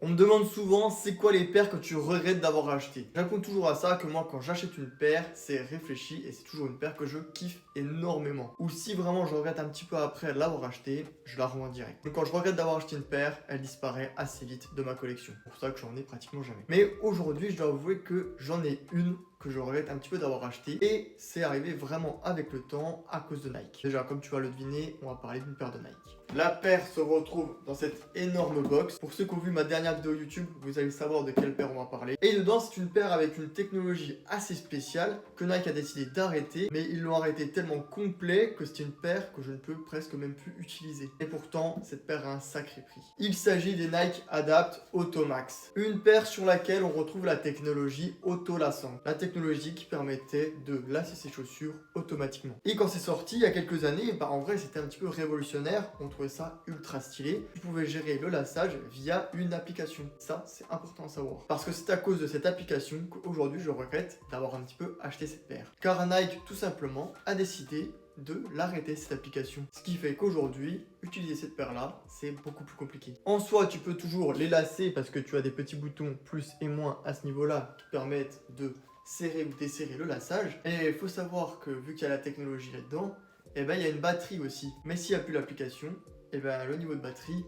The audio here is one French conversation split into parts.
On me demande souvent c'est quoi les paires que tu regrettes d'avoir acheté. Je réponds toujours à ça que moi quand j'achète une paire, c'est réfléchi et c'est toujours une paire que je kiffe énormément. Ou si vraiment je regrette un petit peu après l'avoir acheté, je la revends direct. Donc quand je regrette d'avoir acheté une paire, elle disparaît assez vite de ma collection. C'est pour ça que j'en ai pratiquement jamais. Mais aujourd'hui, je dois avouer que j'en ai une que je regrette un petit peu d'avoir acheté et c'est arrivé vraiment avec le temps à cause de Nike. Déjà, comme tu vas le deviner, on va parler d'une paire de Nike. La paire se retrouve dans cette énorme box. Pour ceux qui ont vu ma dernière vidéo YouTube, vous allez savoir de quelle paire on va parler. Et dedans, c'est une paire avec une technologie assez spéciale que Nike a décidé d'arrêter, mais ils l'ont arrêté tellement complet que c'est une paire que je ne peux presque même plus utiliser. Et pourtant, cette paire a un sacré prix. Il s'agit des Nike Adapt Automax. Une paire sur laquelle on retrouve la technologie auto-lassante. La technologie qui permettait de lasser ses chaussures automatiquement. Et quand c'est sorti il y a quelques années, en vrai c'était un petit peu révolutionnaire, on trouvait ça ultra stylé. Tu pouvais gérer le lassage via une application. Ça c'est important à savoir. Parce que c'est à cause de cette application qu'aujourd'hui je regrette d'avoir un petit peu acheté cette paire. Car Nike tout simplement a décidé de l'arrêter cette application. Ce qui fait qu'aujourd'hui, utiliser cette paire là, c'est beaucoup plus compliqué. En soi, tu peux toujours les lasser parce que tu as des petits boutons plus et moins à ce niveau-là qui permettent de serrer ou desserrer le lassage. Et il faut savoir que vu qu'il y a la technologie là-dedans, et ben il y a une batterie aussi. Mais s'il n'y a plus l'application, et ben le niveau de batterie,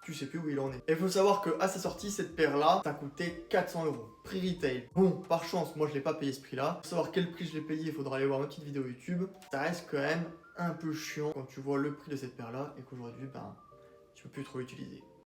tu sais plus où il en est. Et il faut savoir qu'à sa sortie, cette paire-là, ça coûtait 400 €. Prix retail. Bon, par chance, moi je l'ai pas payé ce prix-là. Pour savoir quel prix je l'ai payé, il faudra aller voir ma petite vidéo YouTube. Ça reste quand même un peu chiant quand tu vois le prix de cette paire-là et qu'aujourd'hui, ben, tu peux plus trop l'utiliser.